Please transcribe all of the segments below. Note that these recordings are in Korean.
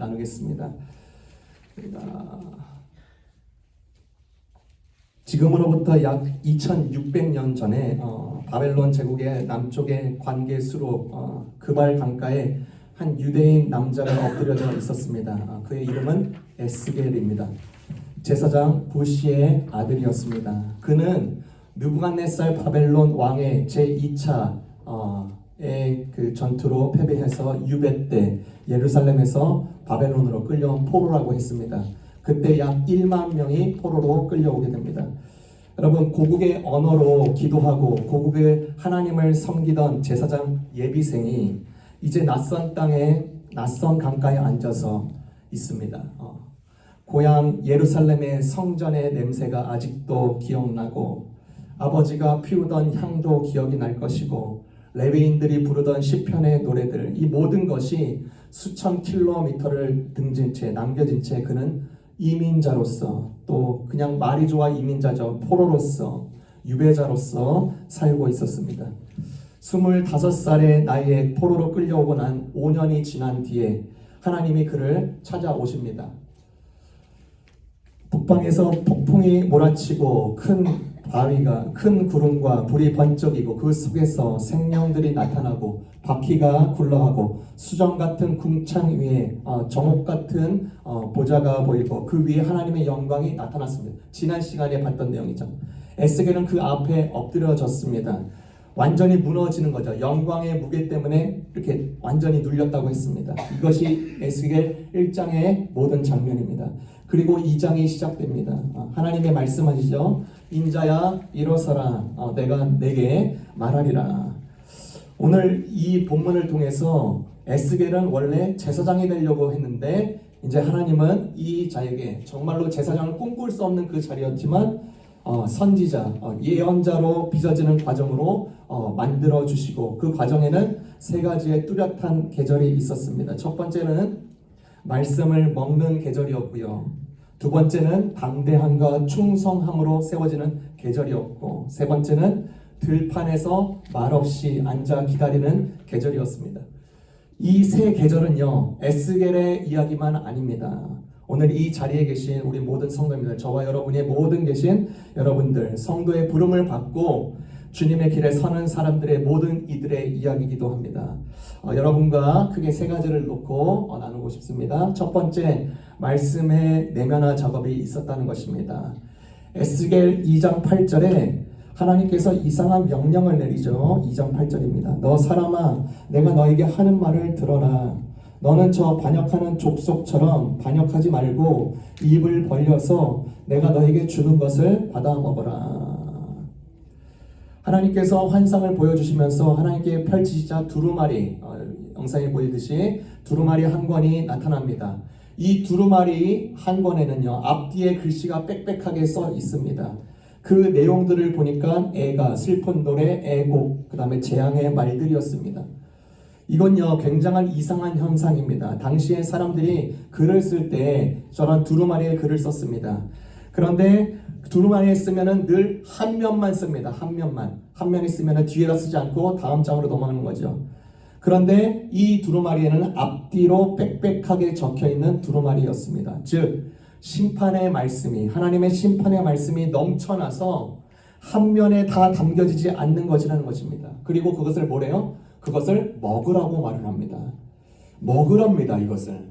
나누겠습니다. 지금으로부터 약 2600년 전에 바벨론 제국의 남쪽의 관계수로 그발 강가에 한 유대인 남자가 엎드려져 있었습니다. 그의 이름은 에스겔입니다. 제사장 부시의 아들이었습니다. 그는 느부갓네살 바벨론 왕의 제2차 그 전투로 패배해서 유배 때 예루살렘에서 바벨론으로 끌려온 포로라고 했습니다. 그때 약 1만 명이 포로로 끌려오게 됩니다. 여러분, 고국의 언어로 기도하고 고국의 하나님을 섬기던 제사장 예비생이 이제 낯선 땅에 낯선 강가에 앉아서 있습니다. 고향 예루살렘의 성전의 냄새가 아직도 기억나고 아버지가 피우던 향도 기억이 날 것이고 레위인들이 부르던 시편의 노래들, 이 모든 것이 수천 킬로미터를 등진 채 남겨진 채 그는 이민자로서, 또 그냥 말이 좋아 이민자죠, 포로로서, 유배자로서 살고 있었습니다. 25살의 나이에 포로로 끌려오고 난 5년이 지난 뒤에 하나님이 그를 찾아오십니다. 북방에서 폭풍이 몰아치고 큰 구름과 불이 번쩍이고 그 속에서 생명들이 나타나고 바퀴가 굴러가고 수정 같은 궁창 위에 정옥 같은 보좌가 보이고 그 위에 하나님의 영광이 나타났습니다. 지난 시간에 봤던 내용이죠. 에스겔은 그 앞에 엎드려졌습니다. 완전히 무너지는 거죠. 영광의 무게 때문에 이렇게 완전히 눌렸다고 했습니다. 이것이 에스겔 1장의 모든 장면입니다. 그리고 2장이 시작됩니다. 하나님의 말씀하시죠. 인자야 일어서라, 내가 내게 말하리라. 오늘 이 본문을 통해서 에스겔은 원래 제사장이 되려고 했는데 이제 하나님은 이 자에게 정말로 제사장을 꿈꿀 수 없는 그 자리였지만 선지자, 예언자로 빚어지는 과정으로 만들어 주시고 그 과정에는 세 가지의 뚜렷한 계절이 있었습니다. 첫 번째는 말씀을 먹는 계절이었고요. 두 번째는 담대함과 충성함으로 세워지는 계절이었고, 세 번째는 들판에서 말없이 앉아 기다리는 계절이었습니다. 이 세 계절은요, 에스겔의 이야기만 아닙니다. 오늘 이 자리에 계신 우리 모든 성도님들, 저와 여러분의 모든 계신 여러분들, 성도의 부름을 받고 주님의 길에 서는 사람들의 모든 이들의 이야기이기도 합니다. 여러분과 크게 세 가지를 놓고 나누고 싶습니다. 첫 번째, 말씀의 내면화 작업이 있었다는 것입니다. 에스겔 2장 8절에 하나님께서 이상한 명령을 내리죠. 2장 8절입니다. 너 사람아, 내가 너에게 하는 말을 들어라. 너는 저 반역하는 족속처럼 반역하지 말고 입을 벌려서 내가 너에게 주는 것을 받아 먹어라. 하나님께서 환상을 보여주시면서 하나님께 펼치시자 두루마리, 영상에 보이듯이 두루마리 한 권이 나타납니다. 이 두루마리 한 권에는요, 앞뒤에 글씨가 빽빽하게 써 있습니다. 그 내용들을 보니까 애가, 슬픈 노래, 애곡, 그 다음에 재앙의 말들이었습니다. 이건요, 굉장한 이상한 현상입니다. 당시에 사람들이 글을 쓸 때 저런 두루마리에 글을 썼습니다. 그런데 두루마리에 쓰면은 늘 한 면만 씁니다. 한 면만. 한 면이 쓰면은 뒤에다 쓰지 않고 다음 장으로 넘어가는 거죠. 그런데 이 두루마리에는 앞뒤로 빽빽하게 적혀있는 두루마리였습니다. 즉, 심판의 말씀이, 하나님의 심판의 말씀이 넘쳐나서 한 면에 다 담겨지지 않는 것이라는 것입니다. 그리고 그것을 뭐래요? 그것을 먹으라고 말을 합니다. 먹으랍니다, 이것을.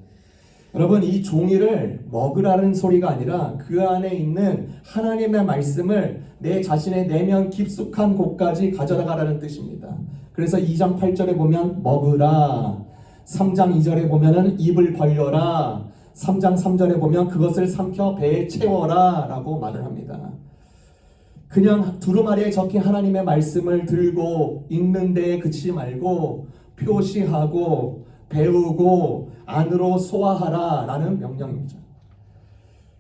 여러분, 이 종이를 먹으라는 소리가 아니라 그 안에 있는 하나님의 말씀을 내 자신의 내면 깊숙한 곳까지 가져가라는 뜻입니다. 그래서 2장 8절에 보면 먹으라, 3장 2절에 보면은 입을 벌려라, 3장 3절에 보면 그것을 삼켜 배에 채워라 라고 말을 합니다. 그냥 두루마리에 적힌 하나님의 말씀을 들고 읽는 데에 그치지 말고 표시하고 배우고 안으로 소화하라 라는 명령입니다.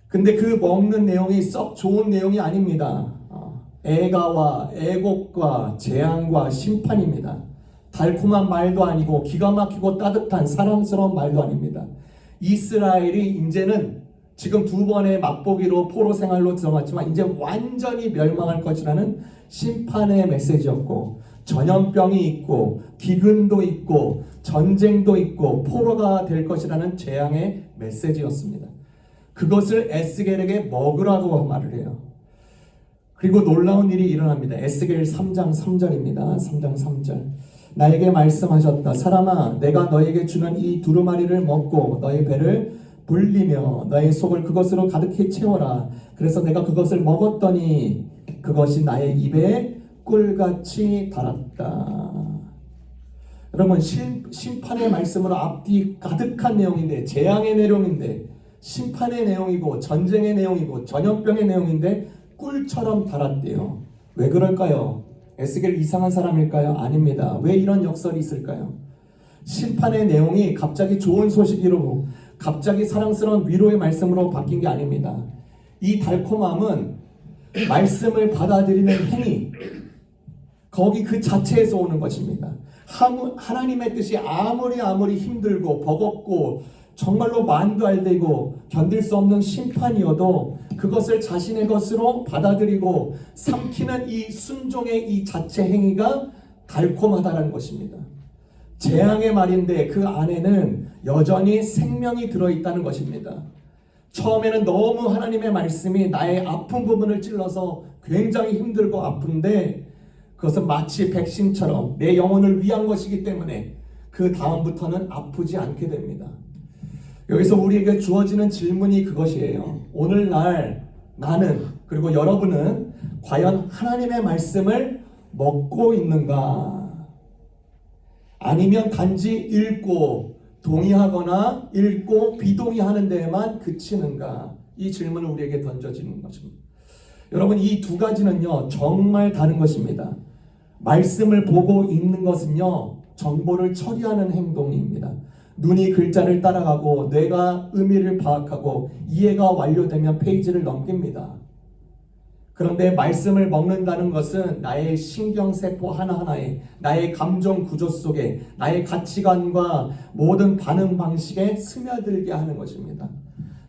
근데 그 먹는 내용이 썩 좋은 내용이 아닙니다. 애가와 애곡과 재앙과 심판입니다. 달콤한 말도 아니고 기가 막히고 따뜻한 사랑스러운 말도 아닙니다. 이스라엘이 이제는 지금 두 번의 맛보기로 포로 생활로 들어갔지만 이제 완전히 멸망할 것이라는 심판의 메시지였고, 전염병이 있고 기근도 있고 전쟁도 있고 포로가 될 것이라는 재앙의 메시지였습니다. 그것을 에스겔에게 먹으라고 말을 해요. 그리고 놀라운 일이 일어납니다. 에스겔 3장 3절입니다. 3장 3절. 나에게 말씀하셨다. 사람아, 내가 너에게 주는 이 두루마리를 먹고 너의 배를 불리며 너의 속을 그것으로 가득히 채워라. 그래서 내가 그것을 먹었더니 그것이 나의 입에 꿀같이 달았다. 여러분, 심판의 말씀으로 앞뒤 가득한 내용인데, 재앙의 내용인데, 심판의 내용이고 전쟁의 내용이고 전염병의 내용인데 꿀처럼 달았대요. 왜 그럴까요? 에스겔 이상한 사람일까요? 아닙니다. 왜 이런 역설이 있을까요? 심판의 내용이 갑자기 좋은 소식으로, 갑자기 사랑스러운 위로의 말씀으로 바뀐 게 아닙니다. 이 달콤함은 말씀을 받아들이는 행위, 거기 그 자체에서 오는 것입니다. 하나님의 뜻이 아무리 힘들고 버겁고 정말로 만도 안 되고 견딜 수 없는 심판이어도 그것을 자신의 것으로 받아들이고 삼키는 이 순종의 이 자체 행위가 달콤하다는 것입니다. 재앙의 말인데 그 안에는 여전히 생명이 들어있다는 것입니다. 처음에는 너무 하나님의 말씀이 나의 아픈 부분을 찔러서 굉장히 힘들고 아픈데 그것은 마치 백신처럼 내 영혼을 위한 것이기 때문에 그 다음부터는 아프지 않게 됩니다. 여기서 우리에게 주어지는 질문이 그것이에요. 오늘날 나는, 그리고 여러분은 과연 하나님의 말씀을 먹고 있는가? 아니면 단지 읽고 동의하거나 읽고 비동의하는 데에만 그치는가? 이 질문을 우리에게 던져지는 것입니다. 여러분, 이 두 가지는요 정말 다른 것입니다. 말씀을 보고 읽는 것은요 정보를 처리하는 행동입니다. 눈이 글자를 따라가고 뇌가 의미를 파악하고 이해가 완료되면 페이지를 넘깁니다. 그런데 말씀을 먹는다는 것은 나의 신경세포 하나하나에, 나의 감정 구조 속에, 나의 가치관과 모든 반응 방식에 스며들게 하는 것입니다.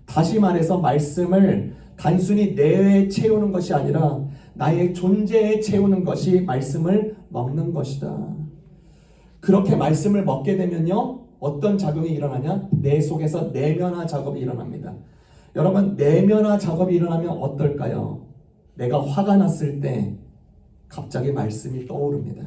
다시 말해서 말씀을 단순히 뇌에 채우는 것이 아니라 나의 존재에 채우는 것이 말씀을 먹는 것이다. 그렇게 말씀을 먹게 되면요 어떤 작용이 일어나냐? 내 속에서 내면화 작업이 일어납니다. 여러분, 내면화 작업이 일어나면 어떨까요? 내가 화가 났을 때 갑자기 말씀이 떠오릅니다.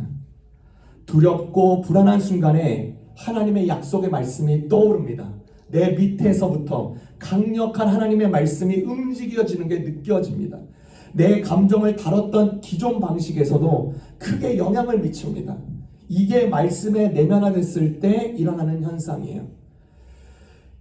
두렵고 불안한 순간에 하나님의 약속의 말씀이 떠오릅니다. 내 밑에서부터 강력한 하나님의 말씀이 움직여지는 게 느껴집니다. 내 감정을 다뤘던 기존 방식에서도 크게 영향을 미칩니다. 이게 말씀에 내면화됐을 때 일어나는 현상이에요.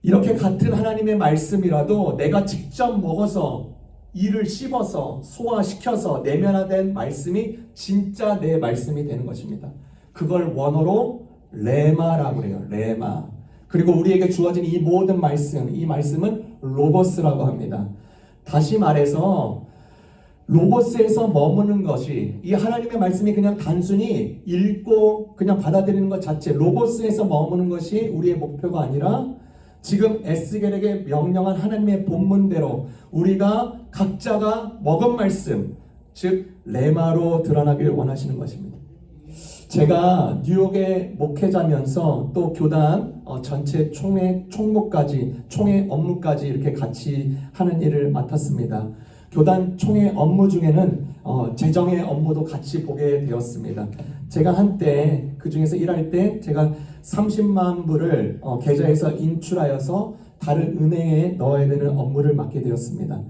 이렇게 같은 하나님의 말씀이라도 내가 직접 먹어서 이를 씹어서 소화시켜서 내면화된 말씀이 진짜 내 말씀이 되는 것입니다. 그걸 원어로 레마라고 해요. 레마. 그리고 우리에게 주어진 이 모든 말씀, 이 말씀은 로고스라고 합니다. 다시 말해서 로고스에서 머무는 것이, 이 하나님의 말씀이 그냥 단순히 읽고 그냥 받아들이는 것 자체, 로고스에서 머무는 것이 우리의 목표가 아니라 지금 에스겔에게 명령한 하나님의 본문대로 우리가 각자가 먹은 말씀, 즉 레마로 드러나길 원하시는 것입니다. 제가 뉴욕에 목회자면서 또 교단 전체 총무까지, 총회 업무까지 이렇게 같이 하는 일을 맡았습니다. 교단 총회 업무 중에는 재정의 업무도 같이 보게 되었습니다. 제가 한때 그 중에서 일할 때 제가 30만 불을 계좌에서 인출하여서 다른 은행에 넣어야 되는 업무를 맡게 되었습니다.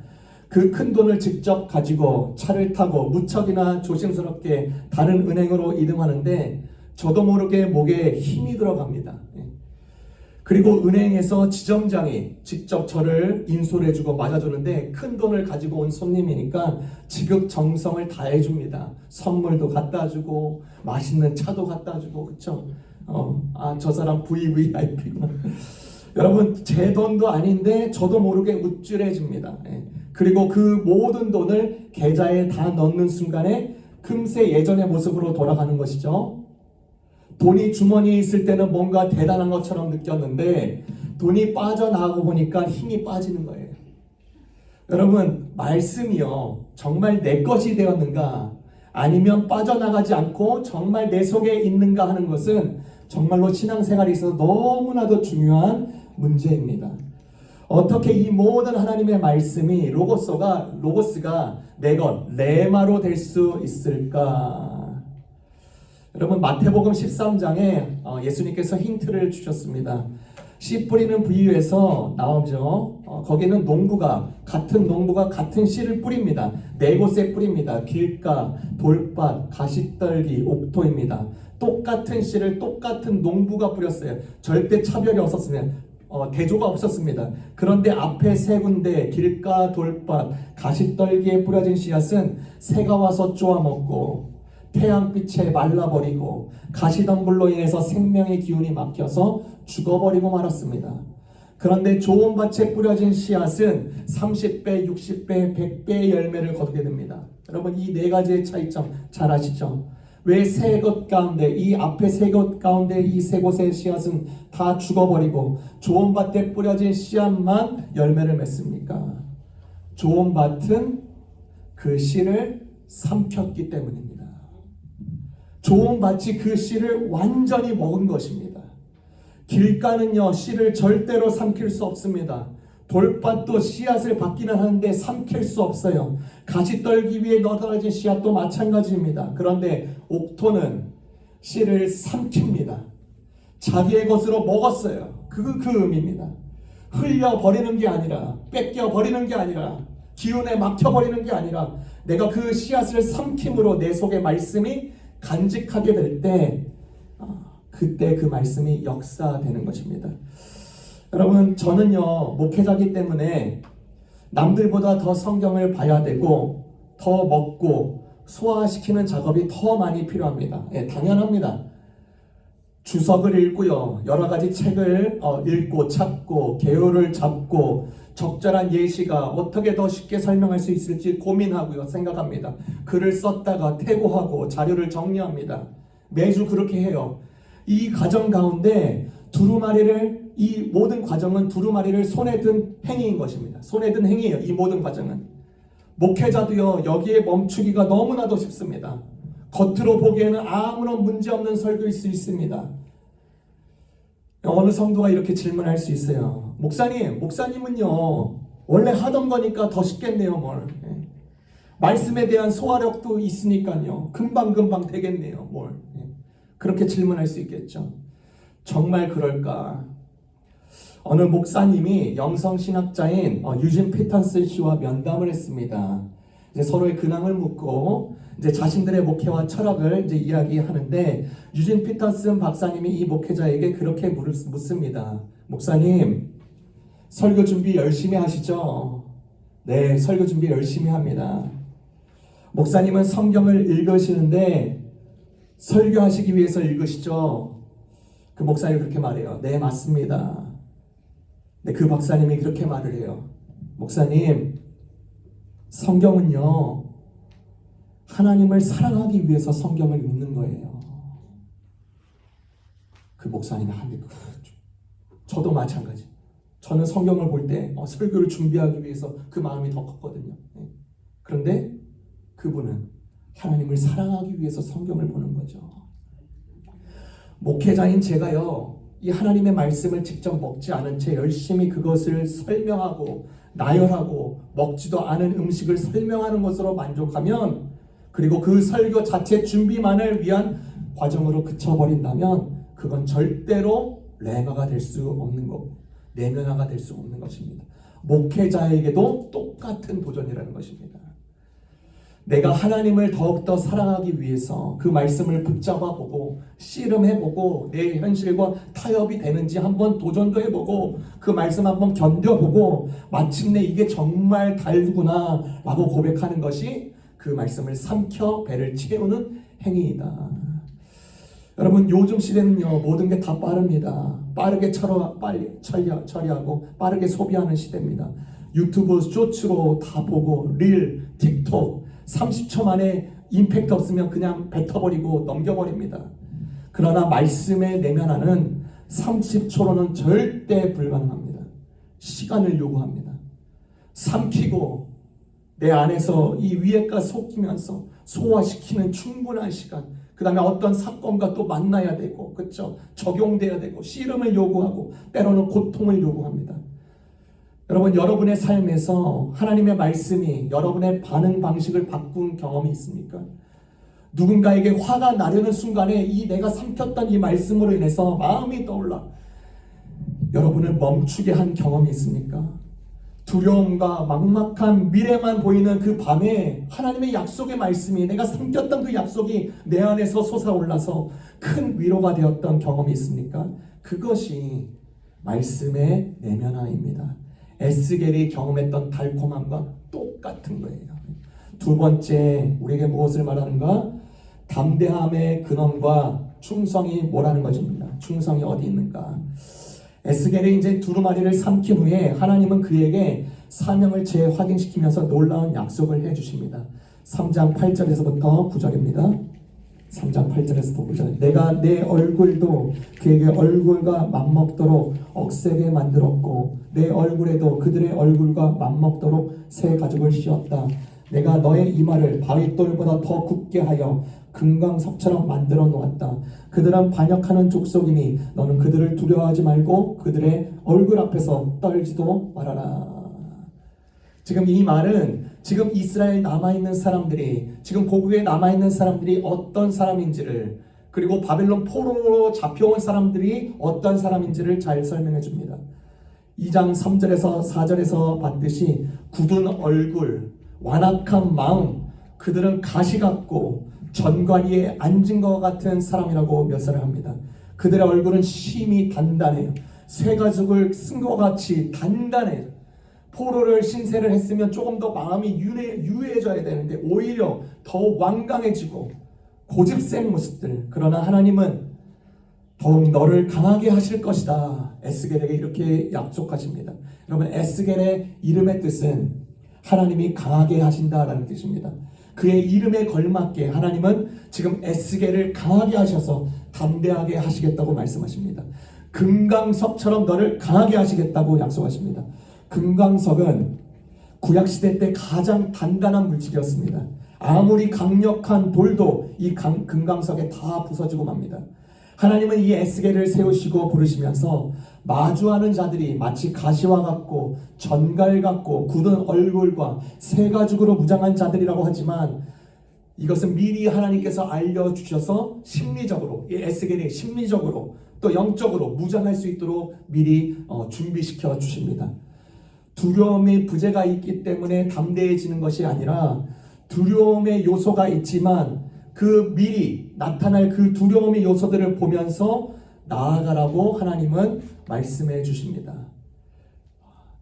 그 큰 돈을 직접 가지고 차를 타고 무척이나 조심스럽게 다른 은행으로 이동하는데 저도 모르게 목에 힘이 들어갑니다. 그리고 은행에서 지점장이 직접 저를 인솔 해주고 맞아주는데 큰 돈을 가지고 온 손님이니까 지극정성을 다해줍니다. 선물도 갖다 주고 맛있는 차도 갖다 주고, 그쵸? 저 사람 VVIP구나. 여러분, 제 돈도 아닌데 저도 모르게 우쭐해줍니다. 그리고 그 모든 돈을 계좌에 다 넣는 순간에 금세 예전의 모습으로 돌아가는 것이죠. 돈이 주머니에 있을 때는 뭔가 대단한 것처럼 느꼈는데 돈이 빠져나가고 보니까 힘이 빠지는 거예요. 여러분, 말씀이요 정말 내 것이 되었는가, 아니면 빠져나가지 않고 정말 내 속에 있는가 하는 것은 정말로 신앙생활에 있어서 너무나도 중요한 문제입니다. 어떻게 이 모든 하나님의 말씀이 로고스가 내 것, 레마로 될 수 있을까? 여러분 마태복음 13장에 예수님께서 힌트를 주셨습니다. 씨 뿌리는 비유에서 나오죠. 거기는 같은 농부가 같은 씨를 뿌립니다. 네 곳에 뿌립니다. 길가, 돌밭, 가시떨기, 옥토입니다. 똑같은 씨를 똑같은 농부가 뿌렸어요. 절대 차별이 없었습니다. 대조가 없었습니다. 그런데 앞에 세 군데 길가, 돌밭, 가시떨기에 뿌려진 씨앗은 새가 와서 쪼아먹고 태양빛에 말라버리고 가시덤불로 인해서 생명의 기운이 막혀서 죽어버리고 말았습니다. 그런데 좋은 밭에 뿌려진 씨앗은 30배, 60배, 100배의 열매를 거두게 됩니다. 여러분 이 네 가지의 차이점 잘 아시죠? 왜 세 것 가운데 이 앞에 세 것 가운데 이 세 곳의 씨앗은 다 죽어버리고 좋은 밭에 뿌려진 씨앗만 열매를 맺습니까? 좋은 밭은 그 씨를 삼켰기 때문입니다. 좋은 밭이 그 씨를 완전히 먹은 것입니다. 길가는요 씨를 절대로 삼킬 수 없습니다. 돌밭도 씨앗을 받기는 하는데 삼킬 수 없어요. 가시떨기 위에 떨어진 씨앗도 마찬가지입니다. 그런데 옥토는 씨를 삼킵니다. 자기의 것으로 먹었어요. 그 의미입니다. 흘려버리는 게 아니라 뺏겨버리는 게 아니라 기운에 막혀버리는 게 아니라 내가 그 씨앗을 삼킴으로 내 속에 말씀이 간직하게 될 때 그때 그 말씀이 역사되는 것입니다. 여러분 저는요 목회자이기 때문에 남들보다 더 성경을 봐야 되고 더 먹고 소화시키는 작업이 더 많이 필요합니다. 당연합니다. 주석을 읽고요 여러 가지 책을 읽고 찾고 개요를 잡고 적절한 예시가 어떻게 더 쉽게 설명할 수 있을지 고민하고요 생각합니다. 글을 썼다가 퇴고하고 자료를 정리합니다. 매주 그렇게 해요. 이 과정 가운데 이 모든 과정은 두루마리를 손에 든 행위인 것입니다. 손에 든 행위예요. 이 모든 과정은. 목회자도요 여기에 멈추기가 너무나도 쉽습니다. 겉으로 보기에는 아무런 문제없는 설교일 수 있습니다. 어느 성도가 이렇게 질문할 수 있어요. 목사님은요 원래 하던 거니까 더 쉽겠네요. 뭘 말씀에 대한 소화력도 있으니까요 금방 되겠네요. 그렇게 질문할 수 있겠죠. 정말 그럴까? 어느 목사님이 영성신학자인 유진 피터슨 씨와 면담을 했습니다. 이제 서로의 근황을 묻고 이제 자신들의 목회와 철학을 이제 이야기하는데 유진 피터슨 박사님이 이 목회자에게 그렇게 묻습니다. 목사님, 설교 준비 열심히 하시죠? 네, 설교 준비 열심히 합니다. 목사님은 성경을 읽으시는데 설교하시기 위해서 읽으시죠? 그 목사님이 그렇게 말해요. 네, 맞습니다. 네, 그 박사님이 그렇게 말을 해요. 목사님, 성경은요 하나님을 사랑하기 위해서 성경을 읽는 거예요. 그 목사님이 저도 마찬가지. 저는 성경을 볼 때 설교를 준비하기 위해서 그 마음이 더 컸거든요. 그런데 그분은 하나님을 사랑하기 위해서 성경을 보는 거죠. 목회자인 제가요 이 하나님의 말씀을 직접 먹지 않은 채 열심히 그것을 설명하고 나열하고 먹지도 않은 음식을 설명하는 것으로 만족하면, 그리고 그 설교 자체 준비만을 위한 과정으로 그쳐버린다면 그건 절대로 레마가 될 수 없는 거고 내면화가 될 수 없는 것입니다. 목회자에게도 똑같은 도전이라는 것입니다. 내가 하나님을 더욱더 사랑하기 위해서 그 말씀을 붙잡아보고 씨름해보고 내 현실과 타협이 되는지 한번 도전도 해보고 그 말씀 한번 견뎌보고 마침내 이게 정말 다르구나 라고 고백하는 것이 그 말씀을 삼켜 배를 채우는 행위이다. 여러분 요즘 시대는요 모든 게 다 빠릅니다. 빠르게 처리하고 빠르게 소비하는 시대입니다. 유튜브 쇼츠로 다 보고 릴, 틱톡 30초 만에 임팩트 없으면 그냥 뱉어버리고 넘겨버립니다. 그러나 말씀의 내면화는 30초로는 절대 불가능합니다. 시간을 요구합니다. 삼키고 내 안에서 이 위에가 섞이면서 소화시키는 충분한 시간, 그 다음에 어떤 사건과 또 만나야 되고, 그렇죠? 적용돼야 되고, 씨름을 요구하고, 때로는 고통을 요구합니다. 여러분, 여러분의 삶에서 하나님의 말씀이 여러분의 반응 방식을 바꾼 경험이 있습니까? 누군가에게 화가 나려는 순간에 이 내가 삼켰던 이 말씀으로 인해서 마음이 떠올라 여러분을 멈추게 한 경험이 있습니까? 두려움과 막막한 미래만 보이는 그 밤에 하나님의 약속의 말씀이, 내가 삼켰던 그 약속이 내 안에서 솟아올라서 큰 위로가 되었던 경험이 있습니까? 그것이 말씀의 내면화입니다. 에스겔이 경험했던 달콤함과 똑같은 거예요. 두 번째, 우리에게 무엇을 말하는가? 담대함의 근원과 충성이 뭐라는 것입니다. 충성이 어디 있는가? 에스겔이 이제 두루마리를 삼킨 후에 하나님은 그에게 사명을 재확인시키면서 놀라운 약속을 해주십니다. 3장 8절에서부터 9절입니다. 3장 8절에서부터 9절. 내가 내 얼굴도 그에게 얼굴과 맞먹도록 억세게 만들었고 내 얼굴에도 그들의 얼굴과 맞먹도록 새 가죽을 씌웠다. 내가 너의 이마를 바위돌보다 더 굳게 하여 금강석처럼 만들어 놓았다. 그들은 반역하는 족속이니 너는 그들을 두려워하지 말고 그들의 얼굴 앞에서 떨지도 말아라. 지금 이 말은 지금 이스라엘 남아있는 사람들이, 지금 고국에 남아있는 사람들이 어떤 사람인지를, 그리고 바벨론 포로로 잡혀온 사람들이 어떤 사람인지를 잘 설명해 줍니다. 2장 3절에서 4절에서 봤듯이 굳은 얼굴, 완악한 마음, 그들은 가시 같고 전관위에 앉은 것 같은 사람이라고 묘사를 합니다. 그들의 얼굴은 심히 단단해요. 쇠가죽을 쓴 것 같이 단단해요. 포로를 신세를 했으면 조금 더 마음이 유해져야 되는데 오히려 더 완강해지고 고집센 모습들. 그러나 하나님은 더욱 너를 강하게 하실 것이다. 에스겔에게 이렇게 약속하십니다. 여러분, 에스겔의 이름의 뜻은 하나님이 강하게 하신다라는 뜻입니다. 그의 이름에 걸맞게 하나님은 지금 에스겔을 강하게 하셔서 담대하게 하시겠다고 말씀하십니다. 금강석처럼 너를 강하게 하시겠다고 약속하십니다. 금강석은 구약시대 때 가장 단단한 물질이었습니다. 아무리 강력한 돌도 이 금강석에 다 부서지고 맙니다. 하나님은 이 에스겔을 세우시고 부르시면서 마주하는 자들이 마치 가시와 같고 전갈 같고 굳은 얼굴과 쇠가죽으로 무장한 자들이라고 하지만 이것은 미리 하나님께서 알려주셔서 심리적으로, 이 에스겔이 심리적으로 또 영적으로 무장할 수 있도록 미리 준비시켜 주십니다. 두려움의 부재가 있기 때문에 담대해지는 것이 아니라 두려움의 요소가 있지만 그 미리 나타날 그 두려움의 요소들을 보면서 나아가라고 하나님은 말씀해 주십니다.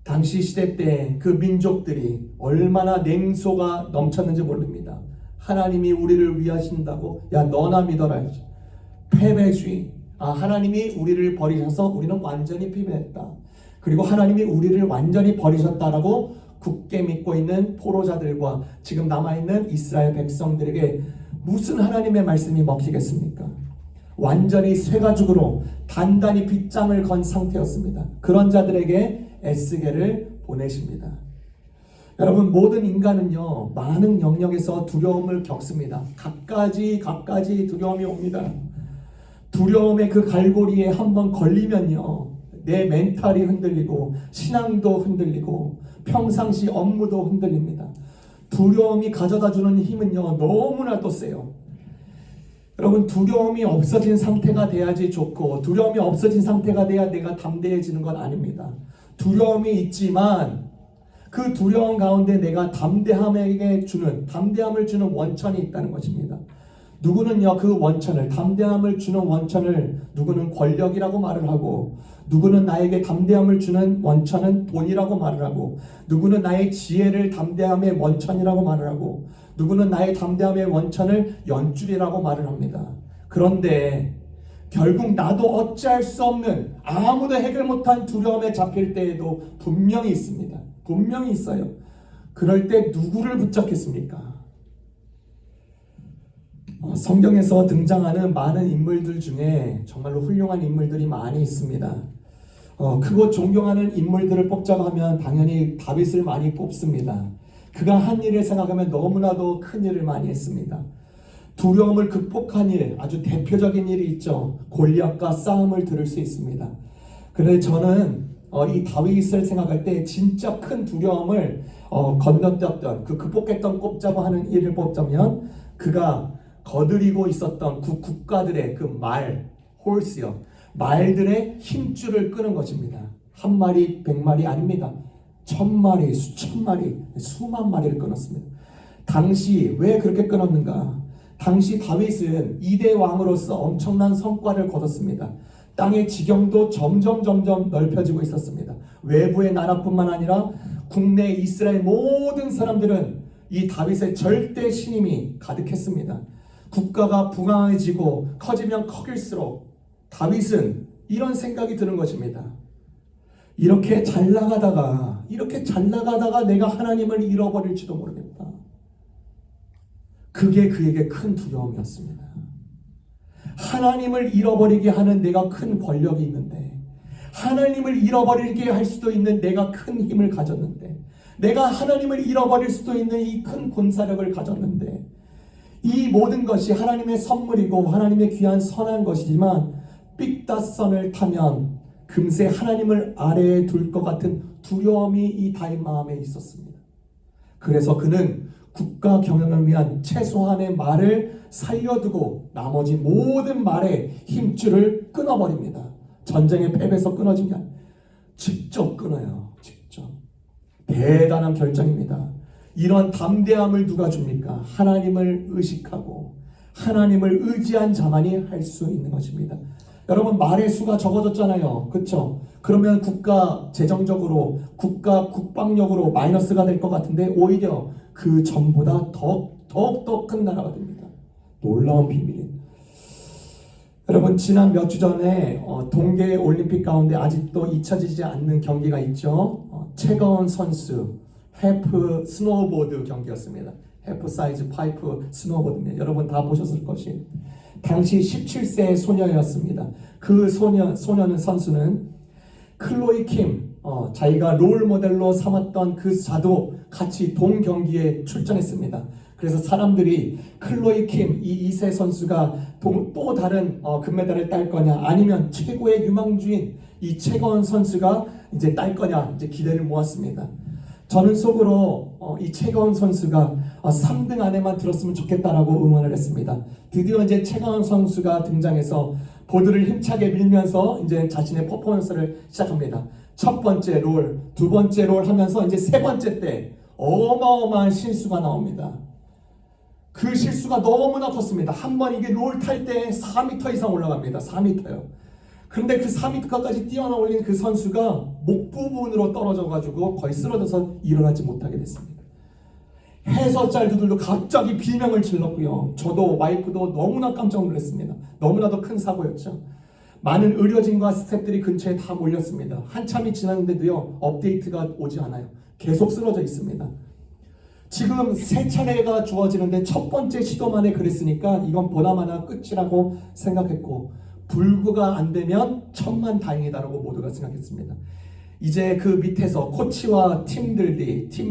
당시 시대 때 그 민족들이 얼마나 냉소가 넘쳤는지 모릅니다. 하나님이 우리를 위하신다고, 야 너나 믿어라. 패배주의. 하나님이 우리를 버리셔서 우리는 완전히 패배했다. 그리고 하나님이 우리를 완전히 버리셨다라고 굳게 믿고 있는 포로자들과 지금 남아있는 이스라엘 백성들에게 무슨 하나님의 말씀이 먹히겠습니까? 완전히 쇠가죽으로 단단히 빗장을 건 상태였습니다. 그런 자들에게 에스겔을 보내십니다. 여러분, 모든 인간은요 많은 영역에서 두려움을 겪습니다. 갖가지 두려움이 옵니다. 두려움의 그 갈고리에 한번 걸리면요 내 멘탈이 흔들리고 신앙도 흔들리고 평상시 업무도 흔들립니다. 두려움이 가져다주는 힘은요 너무나도 세요. 여러분, 두려움이 없어진 상태가 돼야지 좋고 원점이 없어진 상태가 돼야 내가 담대해지는 건 아닙니다. 두려움이 있지만 그 두려움 가운데 내가 담대함을 주는 원천이 있다는 것입니다. 누구는요 그 원천을, 담대함을 주는 원천을 누구는 권력이라고 말을 하고, 누구는 나에게 담대함을 주는 원천은 돈이라고 말을 하고, 누구는 나의 지혜를 담대함의 원천이라고 말을 하고, 누구는 나의 담대함의 원천을 연줄이라고 말을 합니다. 그런데 결국 나도 어찌할 수 없는, 아무도 해결 못한 두려움에 잡힐 때에도 분명히 있습니다. 분명히 있어요. 그럴 때 누구를 붙잡겠습니까? 성경에서 등장하는 많은 인물들 중에 정말로 훌륭한 인물들이 많이 있습니다. 크고 존경하는 인물들을 뽑자고 하면 당연히 다윗을 많이 뽑습니다. 그가 한 일을 생각하면 너무나도 큰 일을 많이 했습니다. 두려움을 극복한 일, 아주 대표적인 일이 있죠. 골리앗과 싸움을 들을 수 있습니다. 그런데 저는 이 다윗을 생각할 때 진짜 큰 두려움을 건너뛰었던, 극복했던 꼽자고 하는 일을 뽑자면, 그가 거느리고 있었던 국가들의 그 홀스요. 말들의 힘줄을 끄는 것입니다. 한 마리, 100마리 아닙니다. 1000마리, 수천 마리, 수만 마리를 끊었습니다. 당시 왜 그렇게 끊었는가? 당시 다윗은 2대 왕으로서 엄청난 성과를 거뒀습니다. 땅의 지경도 점점 넓혀지고 있었습니다. 외부의 나라뿐만 아니라 국내 이스라엘 모든 사람들은 이 다윗의 절대 신임이 가득했습니다. 국가가 부강해지고 커지면 커질수록 다윗은 이런 생각이 드는 것입니다. 이렇게 잘 나가다가 내가 하나님을 잃어버릴지도 모르겠다. 그게 그에게 큰 두려움이었습니다. 하나님을 잃어버리게 하는 내가 큰 권력이 있는데, 하나님을 잃어버리게 할 수도 있는 내가 큰 힘을 가졌는데, 내가 하나님을 잃어버릴 수도 있는 이 큰 군사력을 가졌는데, 이 모든 것이 하나님의 선물이고 하나님의 귀한 선한 것이지만 삑다선을 타면 금세 하나님을 아래에 둘 것 같은 두려움이 이 다윗 마음에 있었습니다. 그래서 그는 국가 경영을 위한 최소한의 말을 살려두고 나머지 모든 말의 힘줄을 끊어버립니다. 전쟁의 패배에서 끊어진 게 아니라 직접 끊어요. 직접. 대단한 결정입니다. 이런 담대함을 누가 줍니까? 하나님을 의식하고 하나님을 의지한 자만이 할 수 있는 것입니다. 여러분, 말의 수가 적어졌잖아요. 그렇죠? 그러면 국가 재정적으로, 국가 국방력으로 마이너스가 될 것 같은데 오히려 그 전보다 더욱더 큰 나라가 됩니다. 놀라운 비밀이에요. 여러분, 지난 몇 주 전에 동계 올림픽 가운데 아직도 잊혀지지 않는 경기가 있죠. 최가원 선수 해프 스노우보드 경기였습니다. 해프 사이즈 파이프 스노우보드입니다. 여러분 다 보셨을 것이, 당시 17세 소녀였습니다. 그 소녀는 선수는 클로이 킴, 자기가 롤 모델로 삼았던 그 자도 같이 동 경기에 출전했습니다. 그래서 사람들이 클로이 킴, 이 2세 선수가 또 다른 금메달을 딸 거냐, 아니면 최고의 유망주인 이 최가원 선수가 이제 딸 거냐, 이제 기대를 모았습니다. 저는 속으로 이 최가원 선수가 3등 안에만 들었으면 좋겠다라고 응원을 했습니다. 드디어 이제 최가원 선수가 등장해서 보드를 힘차게 밀면서 이제 자신의 퍼포먼스를 시작합니다. 첫 번째 롤, 두 번째 롤 하면서 이제 세 번째 때 어마어마한 실수가 나옵니다. 그 실수가 너무나 컸습니다. 한 번 이게 롤 탈 때 4m 이상 올라갑니다. 4m요. 그런데 그 4m까지 뛰어올린 그 선수가 목 부분으로 떨어져가지고 거의 쓰러져서 일어나지 못하게 됐습니다. 해설자들도 갑자기 비명을 질렀고요. 저도 와이프도 너무나 깜짝 놀랐습니다. 너무나도 큰 사고였죠. 많은 의료진과 스태프들이 근처에 다 몰렸습니다. 한참이 지났는데도요, 업데이트가 오지 않아요. 계속 쓰러져 있습니다. 지금 세 차례가 주어지는데 첫 번째 시도만에 그랬으니까 이건 보나마나 끝이라고 생각했고, 불구가 안 되면 천만 다행이다라고 모두가 생각했습니다. 이제 그 밑에서 코치와 팀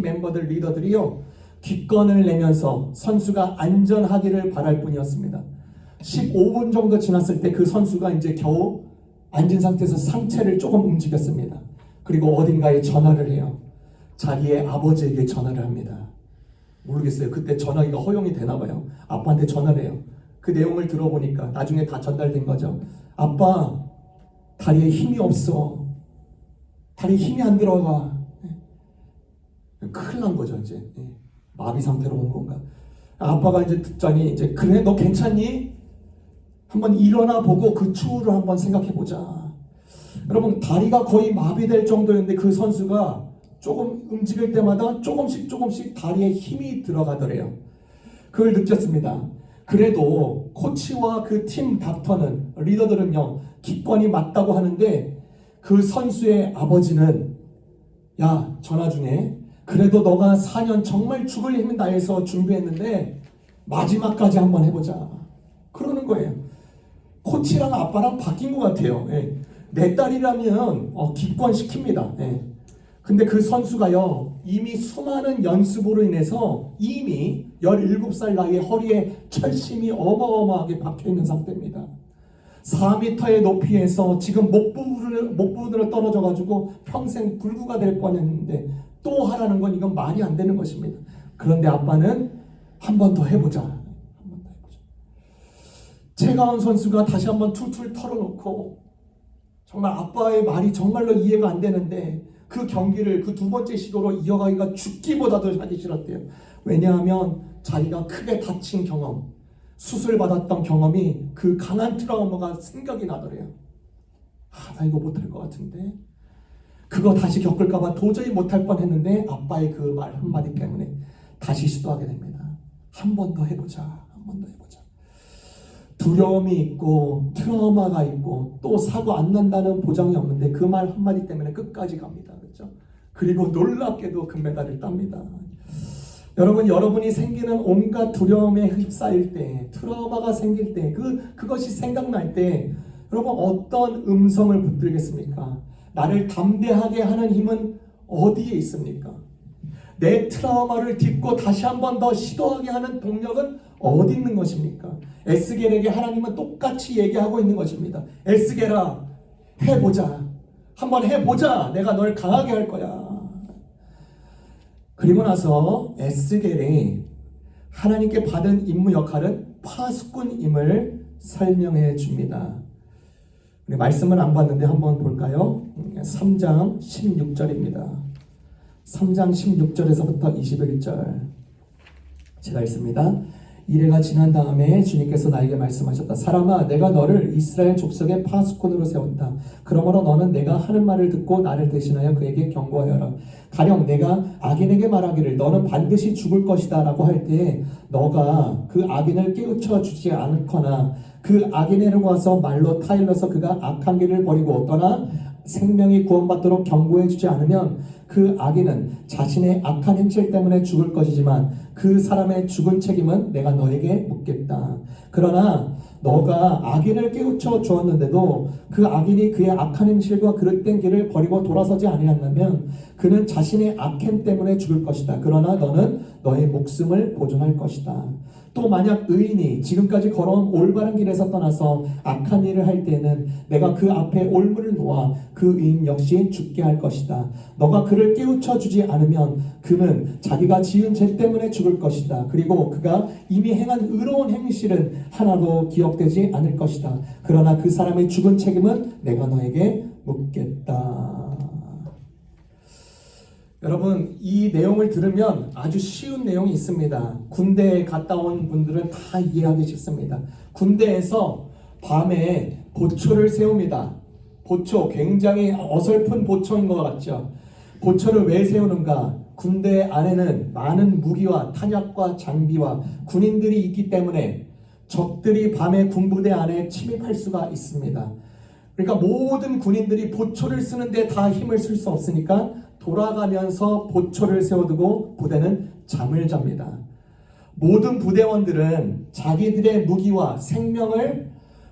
멤버들, 리더들이요, 기권을 내면서 선수가 안전하기를 바랄 뿐이었습니다. 15분 정도 지났을 때 그 선수가 이제 겨우 앉은 상태에서 상체를 조금 움직였습니다. 그리고 어딘가에 전화를 해요. 자기의 아버지에게 전화를 합니다. 모르겠어요. 그때 전화기가 허용이 되나 봐요. 아빠한테 전화를 해요. 그 내용을 들어보니까 나중에 다 전달된 거죠. 아빠, 다리에 힘이 없어. 다리에 힘이 안 들어가. 큰일 난 거죠, 이제. 마비 상태로 온 건가. 아빠가 이제 듣자니, 이제, 그래, 너 괜찮니? 한번 일어나 보고 그 추후를 한번 생각해 보자. 여러분, 다리가 거의 마비될 정도였는데 그 선수가 조금 움직일 때마다 조금씩 다리에 힘이 들어가더래요. 그걸 느꼈습니다. 그래도 코치와 그 팀 닥터는, 리더들은요, 기권이 맞다고 하는데 그 선수의 아버지는, 야, 전화 중에 그래도 너가 4년 정말 죽을 힘을 다해서 준비했는데 마지막까지 한번 해보자, 그러는 거예요. 코치랑 아빠랑 바뀐 것 같아요. 내 딸이라면 기권시킵니다. 근데 그 선수가요, 이미 수많은 연습으로 인해서 이미 17살 나이에 허리에 철심이 어마어마하게 박혀있는 상태입니다. 4m의 높이에서 지금 목 부분으로 떨어져가지고 평생 불구가 될 뻔했는데 또 하라는 건 이건 말이 안 되는 것입니다. 그런데 아빠는 한 번 더 해보자. 한 번 더 해보자. 최가운 선수가 다시 한번 툴툴 털어놓고 정말 아빠의 말이 정말로 이해가 안 되는데 그 경기를 그 두 번째 시도로 이어가기가 죽기보다도 하기 싫었대요. 왜냐하면 자기가 크게 다친 경험, 수술받았던 경험이 그 강한 트라우마가 생각이 나더래요. 나 이거 못할 것 같은데 그거 다시 겪을까봐 도저히 못할 뻔했는데 아빠의 그 말 한마디 때문에 다시 시도하게 됩니다. 한 번 더 해보자. 한 번 더 해보자. 두려움이 있고 트라우마가 있고 또 사고 안 난다는 보장이 없는데 그 말 한마디 때문에 끝까지 갑니다. 그렇죠? 그리고 놀랍게도 금메달을 땁니다. 여러분이 생기는 온갖 두려움에 휩싸일 때, 트라우마가 생길 때, 그것이 생각날 때 여러분 어떤 음성을 붙들겠습니까? 나를 담대하게 하는 힘은 어디에 있습니까? 내 트라우마를 딛고 다시 한 번 더 시도하게 하는 동력은 어디 있는 것입니까? 에스겔에게 하나님은 똑같이 얘기하고 있는 것입니다. 에스겔아, 해보자. 한번 해보자. 내가 널 강하게 할 거야. 그리고 나서 에스겔이 하나님께 받은 임무 역할은 파수꾼임을 설명해 줍니다. 우리 말씀은 안 봤는데 한번 볼까요? 3장 16절입니다. 3장 16절에서부터 21절 제가 읽습니다. 이래가 지난 다음에 주님께서 나에게 말씀하셨다. 사람아, 내가 너를 이스라엘 족속의 파수꾼으로 세운다. 그러므로 너는 내가 하는 말을 듣고 나를 대신하여 그에게 경고하여라. 가령 내가 악인에게 말하기를 너는 반드시 죽을 것이다 라고 할 때에 너가 그 악인을 깨우쳐 주지 않거나 그 악인에게 와서 말로 타일러서 그가 악한 길을 버리고 떠나 생명이 구원받도록 경고해 주지 않으면 그 악인은 자신의 악한 행실 때문에 죽을 것이지만 그 사람의 죽은 책임은 내가 너에게 묻겠다. 그러나 너가 악인을 깨우쳐 주었는데도 그 악인이 그의 악한 행실과 그릇된 길을 버리고 돌아서지 아니한다면 그는 자신의 악행 때문에 죽을 것이다. 그러나 너는 너의 목숨을 보존할 것이다. 또 만약 의인이 지금까지 걸어온 올바른 길에서 떠나서 악한 일을 할 때에는 내가 그 앞에 올무를 놓아 그 의인 역시 죽게 할 것이다. 너가 그를 깨우쳐 주지 않으면 그는 자기가 지은 죄 때문에 죽을 것이다. 그리고 그가 이미 행한 의로운 행실은 하나도 기억되지 않을 것이다. 그러나 그 사람의 죽은 책임은 내가 너에게 묻겠다. 여러분, 이 내용을 들으면 아주 쉬운 내용이 있습니다. 군대에 갔다 온 분들은 다 이해하기 쉽습니다. 군대에서 밤에 보초를 세웁니다. 보초, 굉장히 어설픈 보초인 것 같죠? 보초를 왜 세우는가? 군대 안에는 많은 무기와 탄약과 장비와 군인들이 있기 때문에 적들이 밤에 군부대 안에 침입할 수가 있습니다. 그러니까 모든 군인들이 보초를 쓰는데 다 힘을 쓸 수 없으니까 돌아가면서 보초를 세워두고 부대는 잠을 잡니다. 모든 부대원들은 자기들의 무기와 생명을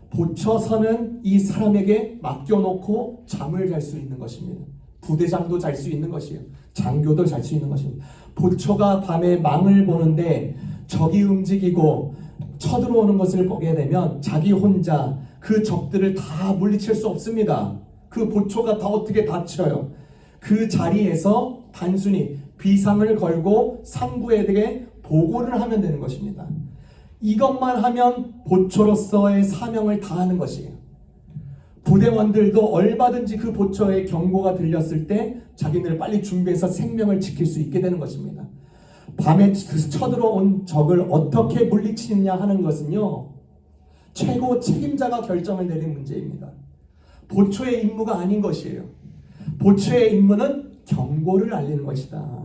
보초서는 이 사람에게 맡겨놓고 잠을 잘 수 있는 것입니다. 부대장도 잘 수 있는 것이에요. 장교도 잘 수 있는 것입니다. 보초가 밤에 망을 보는데 적이 움직이고 쳐들어오는 것을 보게 되면 자기 혼자 그 적들을 다 물리칠 수 없습니다. 그 보초가 다 어떻게 다쳐요. 그 자리에서 단순히 비상을 걸고 상부에게 보고를 하면 되는 것입니다. 이것만 하면 보초로서의 사명을 다하는 것이에요. 부대원들도 얼마든지 그 보초의 경고가 들렸을 때 자기네를 빨리 준비해서 생명을 지킬 수 있게 되는 것입니다. 밤에 쳐들어온 적을 어떻게 물리치느냐 하는 것은요, 최고 책임자가 결정을 내린 문제입니다. 보초의 임무가 아닌 것이에요. 보초의 임무는 경고를 알리는 것이다.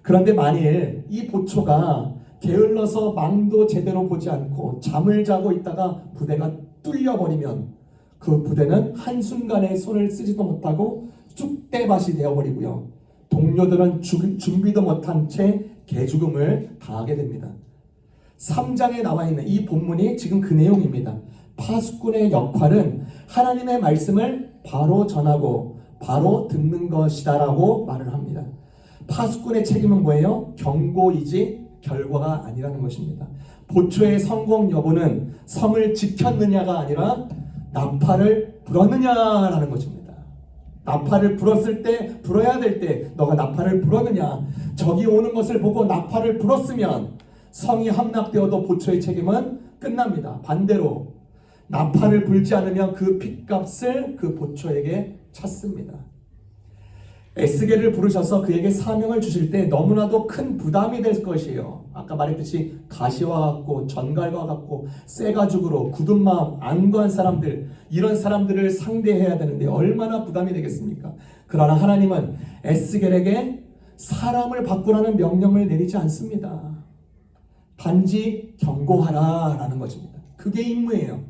그런데 만일 이 보초가 게을러서 망도 제대로 보지 않고 잠을 자고 있다가 부대가 뚫려버리면 그 부대는 한순간에 손을 쓰지도 못하고 쑥대밭이 되어버리고요. 동료들은 준비도 못한 채 개죽음을 당하게 됩니다. 3장에 나와 있는 이 본문이 지금 그 내용입니다. 파수꾼의 역할은 하나님의 말씀을 바로 전하고 바로 듣는 것이다라고 말을 합니다. 파수꾼의 책임은 뭐예요? 경고이지 결과가 아니라는 것입니다. 보초의 성공 여부는 성을 지켰느냐가 아니라 나팔을 불었느냐라는 것입니다. 나팔을 불었을 때, 불어야 될 때 너가 나팔을 불었느냐. 적이 오는 것을 보고 나팔을 불었으면 성이 함락되어도 보초의 책임은 끝납니다. 반대로 나팔을 불지 않으면 그 핏값을 그 보초에게 찾습니다. 에스겔을 부르셔서 그에게 사명을 주실 때 너무나도 큰 부담이 될 것이에요. 아까 말했듯이 가시와 같고 전갈과 같고 쇠가죽으로 굳은 마음 안구한 사람들, 이런 사람들을 상대해야 되는데 얼마나 부담이 되겠습니까? 그러나 하나님은 에스겔에게 사람을 바꾸라는 명령을 내리지 않습니다. 단지 경고하라라는 것입니다. 그게 임무예요.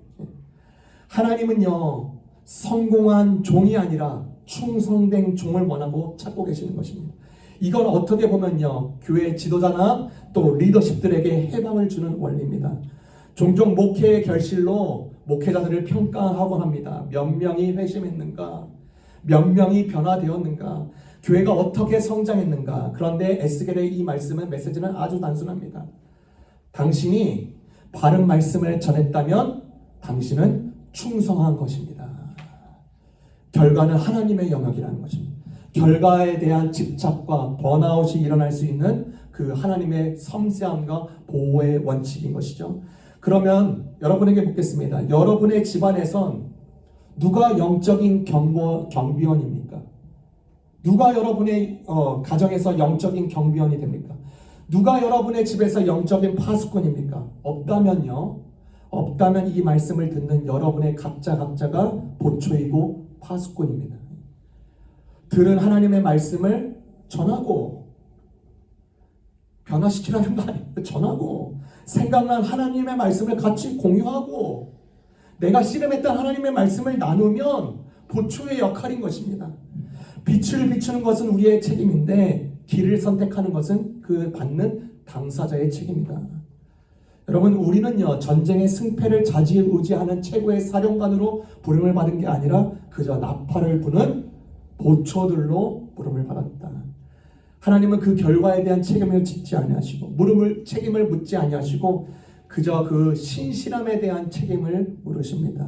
하나님은요, 성공한 종이 아니라 충성된 종을 원하고 찾고 계시는 것입니다. 이건 어떻게 보면요, 교회 지도자나 또 리더십들에게 해방을 주는 원리입니다. 종종 목회의 결실로 목회자들을 평가하곤 합니다. 몇 명이 회심했는가? 몇 명이 변화되었는가? 교회가 어떻게 성장했는가? 그런데 에스겔의 이 말씀은, 메시지는 아주 단순합니다. 당신이 바른 말씀을 전했다면 당신은 충성한 것입니다. 결과는 하나님의 영역이라는 것입니다. 결과에 대한 집착과 번아웃이 일어날 수 있는 그 하나님의 섬세함과 보호의 원칙인 것이죠. 그러면 여러분에게 묻겠습니다. 여러분의 집안에선 누가 영적인 경비원입니까? 누가 여러분의 가정에서 영적인 경비원이 됩니까? 누가 여러분의 집에서 영적인 파수꾼입니까? 없다면요. 없다면 이 말씀을 듣는 여러분의 각자가 보초이고 파수꾼입니다. 들은 하나님의 말씀을 전하고, 변화시키라는 거 아니에요. 전하고, 생각난 하나님의 말씀을 같이 공유하고, 내가 씨름했던 하나님의 말씀을 나누면 보초의 역할인 것입니다. 빛을 비추는 것은 우리의 책임인데 길을 선택하는 것은 그 받는 당사자의 책임이다. 여러분, 우리는요, 전쟁의 승패를 좌지우지하는 최고의 사령관으로 부름을 받은 게 아니라 그저 나팔을 부는 보초들로 부름을 받았다. 하나님은 그 결과에 대한 책임을 짓지 아니하시고 책임을 묻지 아니하시고 그저 그 신실함에 대한 책임을 물으십니다.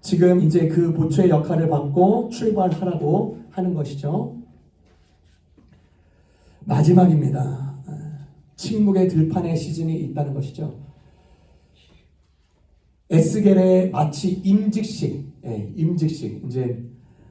지금 이제 그 보초의 역할을 받고 출발하라고 하는 것이죠. 마지막입니다. 침묵의 들판의 시즌이 있다는 것이죠. 에스겔의 마치 임직식, 이제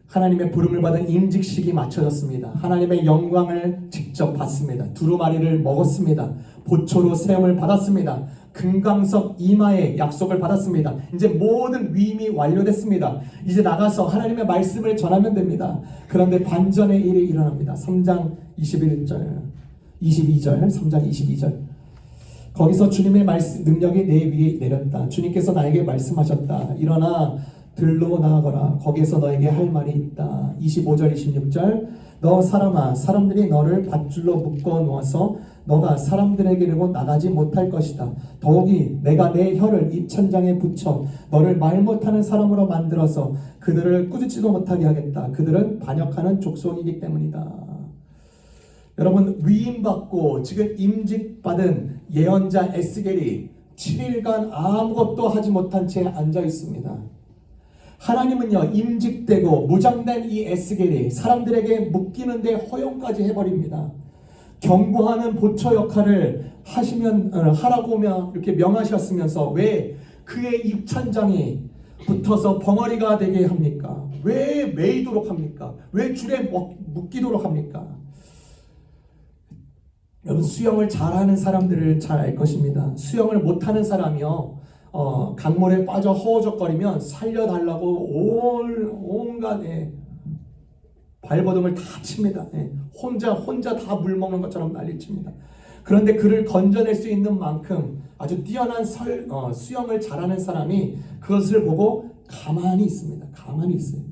하나님의 부름을 받은 임직식이 마쳐졌습니다. 하나님의 영광을 직접 받습니다. 두루마리를 먹었습니다. 보초로 세움을 받았습니다. 금강석 이마에 약속을 받았습니다. 이제 모든 위임이 완료됐습니다. 이제 나가서 하나님의 말씀을 전하면 됩니다. 그런데 반전의 일이 일어납니다. 3장 22절 3장 22절 거기서 주님의 말씀 능력이 내 위에 내렸다. 주님께서 나에게 말씀하셨다. 일어나 들로 나아가라. 거기에서 너에게 할 말이 있다. 25절 26절 너 사람아, 사람들이 너를 밧줄로 묶어 놓아서 너가 사람들에게로 나가지 못할 것이다. 더욱이 내가 내 혀를 입천장에 붙여 너를 말 못하는 사람으로 만들어서 그들을 꾸짖지도 못하게 하겠다. 그들은 반역하는 족속이기 때문이다. 여러분, 위임받고 지금 임직받은 예언자 에스겔이 7일간 아무것도 하지 못한 채 앉아 있습니다. 하나님은요, 임직되고 무장된 이 에스겔이 사람들에게 묶이는데 허용까지 해버립니다. 경고하는 보초 역할을 하라고 이렇게 명하셨으면서 왜 그의 입천장이 붙어서 벙어리가 되게 합니까? 왜 매이도록 합니까? 왜 줄에 묶이도록 합니까? 여러분, 수영을 잘하는 사람들을 잘 알 것입니다. 수영을 못하는 사람이요, 강물에 빠져 허우적거리면 살려달라고 온갖 발버둥을 다 칩니다. 혼자 다 물 먹는 것처럼 난리칩니다. 그런데 그를 건져낼 수 있는 만큼 아주 뛰어난 수영을 잘하는 사람이 그것을 보고 가만히 있습니다. 가만히 있어요.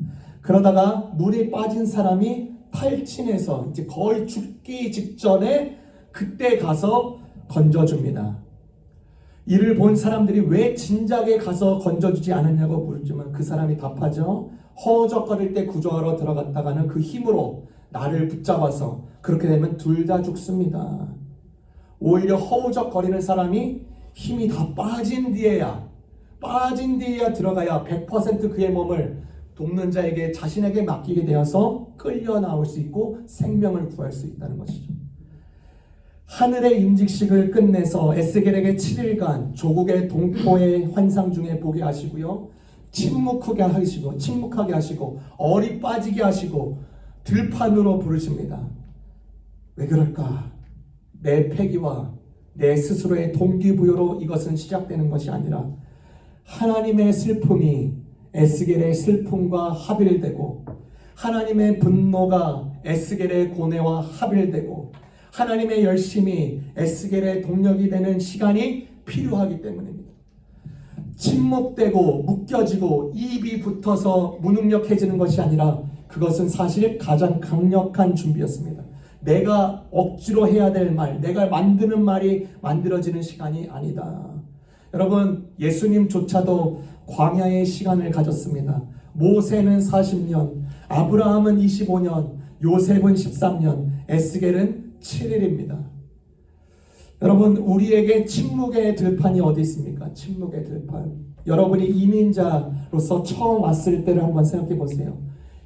그러다가 물에 빠진 사람이 탈진해서 이제 거의 죽기 직전에 그때 가서 건져줍니다. 이를 본 사람들이 왜 진작에 가서 건져주지 않았냐고 물지만 그 사람이 답하죠. 허우적거릴 때 구조하러 들어갔다가는 그 힘으로 나를 붙잡아서 그렇게 되면 둘 다 죽습니다. 오히려 허우적거리는 사람이 힘이 다 빠진 뒤에야 들어가야 100% 그의 몸을 돕는 자에게 자신에게 맡기게 되어서 끌려 나올 수 있고 생명을 구할 수 있다는 것이죠. 하늘의 임직식을 끝내서 에스겔에게 7일간 조국의 동포의 환상 중에 보게 하시고요. 침묵하게 하시고 얼이 빠지게 하시고 들판으로 부르십니다. 왜 그럴까? 내 패기와 내 스스로의 동기부여로 이것은 시작되는 것이 아니라 하나님의 슬픔이 에스겔의 슬픔과 합일되고 하나님의 분노가 에스겔의 고뇌와 합일되고 하나님의 열심이 에스겔의 동력이 되는 시간이 필요하기 때문입니다. 침묵되고 묶여지고 입이 붙어서 무능력해지는 것이 아니라 그것은 사실 가장 강력한 준비였습니다. 내가 억지로 해야 될 말, 내가 만드는 말이 만들어지는 시간이 아니다. 여러분, 예수님조차도 광야의 시간을 가졌습니다. 모세는 40년, 아브라함은 25년, 요셉은 13년, 에스겔은 7일입니다. 여러분, 우리에게 침묵의 들판이 어디 있습니까? 침묵의 들판. 여러분이 이민자로서 처음 왔을 때를 한번 생각해 보세요.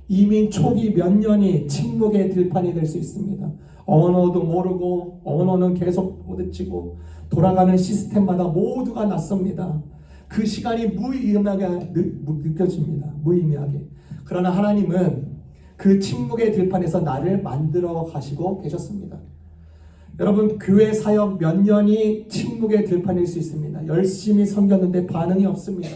이민 초기 몇 년이 침묵의 들판이 될 수 있습니다. 언어도 모르고 언어는 계속 부딪히고 돌아가는 시스템마다 모두가 낯섭니다. 그 시간이 무의미하게 느껴집니다. 무의미하게. 그러나 하나님은 그 침묵의 들판에서 나를 만들어 가시고 계셨습니다. 여러분, 교회 사역 몇 년이 침묵의 들판일 수 있습니다. 열심히 섬겼는데 반응이 없습니다.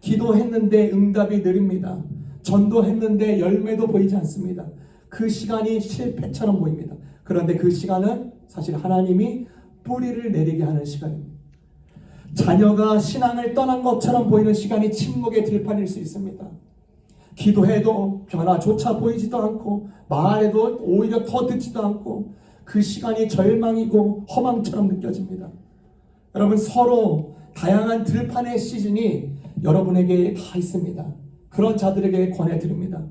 기도했는데 응답이 느립니다. 전도했는데 열매도 보이지 않습니다. 그 시간이 실패처럼 보입니다. 그런데 그 시간은 사실 하나님이 뿌리를 내리게 하는 시간입니다. 자녀가 신앙을 떠난 것처럼 보이는 시간이 침묵의 들판일 수 있습니다. 기도해도 변화조차 보이지도 않고 말해도 오히려 더 듣지도 않고 그 시간이 절망이고 허망처럼 느껴집니다. 여러분, 서로 다양한 들판의 시즌이 여러분에게 다 있습니다. 그런 자들에게 권해드립니다.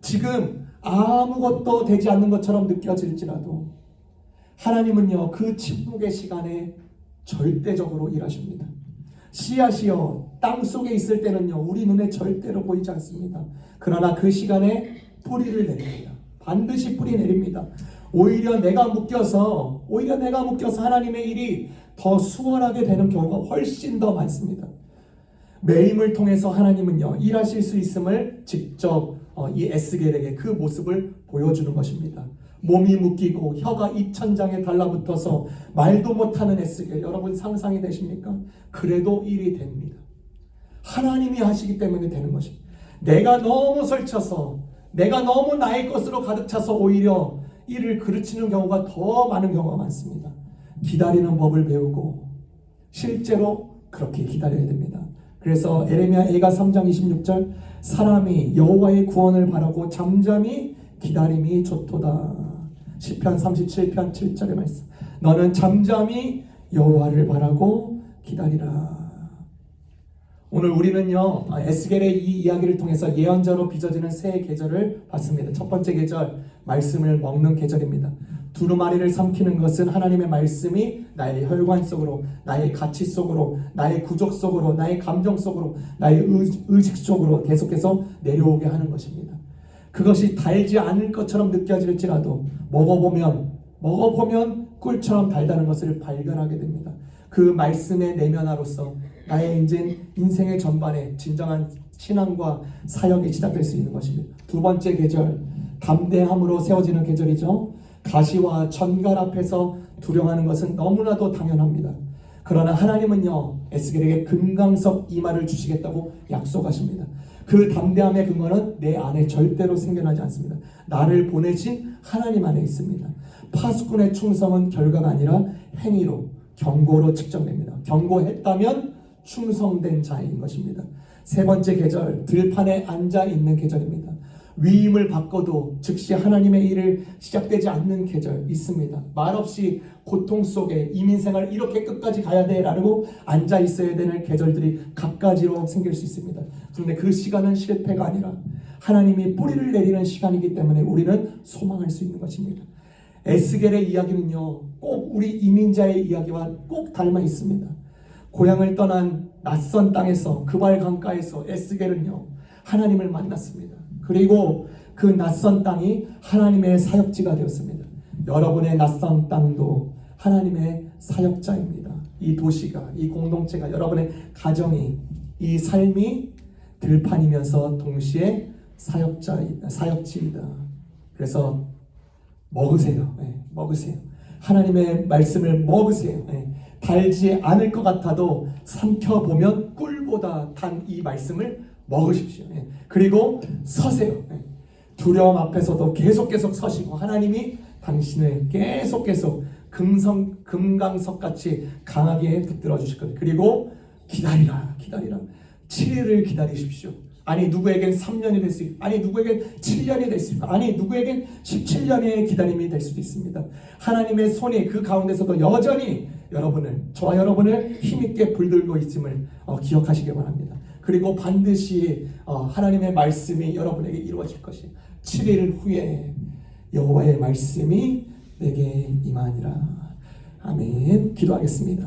지금 아무것도 되지 않는 것처럼 느껴질지라도 하나님은요, 그 침묵의 시간에 절대적으로 일하십니다. 씨앗이요, 땅속에 있을 때는요, 우리 눈에 절대로 보이지 않습니다. 그러나 그 시간에 뿌리를 내립니다. 반드시 뿌리 내립니다. 오히려 내가 묶여서 하나님의 일이 더 수월하게 되는 경우가 훨씬 더 많습니다. 매임을 통해서 하나님은요, 일하실 수 있음을 직접 이 에스겔에게 그 모습을 보여주는 것입니다. 몸이 묶이고 혀가 입천장에 달라붙어서 말도 못하는 에스겔, 여러분 상상이 되십니까? 그래도 일이 됩니다. 하나님이 하시기 때문에 되는 것입니다. 내가 너무 설쳐서, 내가 너무 나의 것으로 가득 차서 오히려 일을 그르치는 경우가 더 많은 경우가 많습니다. 기다리는 법을 배우고 실제로 그렇게 기다려야 됩니다. 그래서 에레미야 애가 3장 26절, 사람이 여호와의 구원을 바라고 잠잠히 기다림이 좋도다. 시편 37편 7절의 말씀, 너는 잠잠히 여호와를 바라고 기다리라. 오늘 우리는요, 에스겔의 이 이야기를 통해서 예언자로 빚어지는 새 계절을 봤습니다. 첫 번째 계절, 말씀을 먹는 계절입니다. 두루마리를 삼키는 것은 하나님의 말씀이 나의 혈관 속으로, 나의 가치 속으로, 나의 구족 속으로, 나의 감정 속으로, 나의 의식 속으로 계속해서 내려오게 하는 것입니다. 그것이 달지 않을 것처럼 느껴질지라도 먹어보면 꿀처럼 달다는 것을 발견하게 됩니다. 그 말씀의 내면화로서 나의 인생의 전반에 진정한 신앙과 사역이 시작될 수 있는 것입니다. 두 번째 계절, 담대함으로 세워지는 계절이죠. 가시와 전갈 앞에서 두려워하는 것은 너무나도 당연합니다. 그러나 하나님은요, 에스겔에게 금강석 이마를 주시겠다고 약속하십니다. 그 담대함의 근거는 내 안에 절대로 생겨나지 않습니다. 나를 보내신 하나님 안에 있습니다. 파수꾼의 충성은 결과가 아니라 행위로, 경고로 측정됩니다. 경고했다면 충성된 자인 것입니다. 세 번째 계절, 들판에 앉아 있는 계절입니다. 위임을 받고도 즉시 하나님의 일을 시작되지 않는 계절 있습니다. 말없이 고통 속에 이민생활 이렇게 끝까지 가야 돼 라고 앉아 있어야 되는 계절들이 갖가지로 생길 수 있습니다. 그런데 그 시간은 실패가 아니라 하나님이 뿌리를 내리는 시간이기 때문에 우리는 소망할 수 있는 것입니다. 에스겔의 이야기는요, 꼭 우리 이민자의 이야기와 꼭 닮아 있습니다. 고향을 떠난 낯선 땅에서 그발 강가에서 에스겔은요 하나님을 만났습니다. 그리고 그 낯선 땅이 하나님의 사역지가 되었습니다. 여러분의 낯선 땅도 하나님의 사역자입니다. 이 도시가, 이 공동체가, 여러분의 가정이, 이 삶이 들판이면서 동시에 사역지이다. 그래서 먹으세요. 먹으세요. 하나님의 말씀을 먹으세요. 달지 않을 것 같아도 삼켜보면 꿀보다 단 이 말씀을 먹으십시오. 그리고 서세요. 두려움 앞에서도 계속 서시고 하나님이 당신을 계속 금강석같이 강하게 붙들어 주실 거예요. 그리고 기다리라. 7일을 기다리십시오. 아니 누구에겐 3년이 될 수 있고, 아니 누구에겐 7년이 될 수 있고, 아니 누구에겐 17년의 기다림이 될 수도 있습니다. 하나님의 손이 그 가운데서도 여전히 저와 여러분을 힘있게 붙들고 있음을 기억하시기 바랍니다. 그리고 반드시 하나님의 말씀이 여러분에게 이루어질 것이에요. 7일 후에 여호와의 말씀이 내게 임하니라. 아멘. 기도하겠습니다.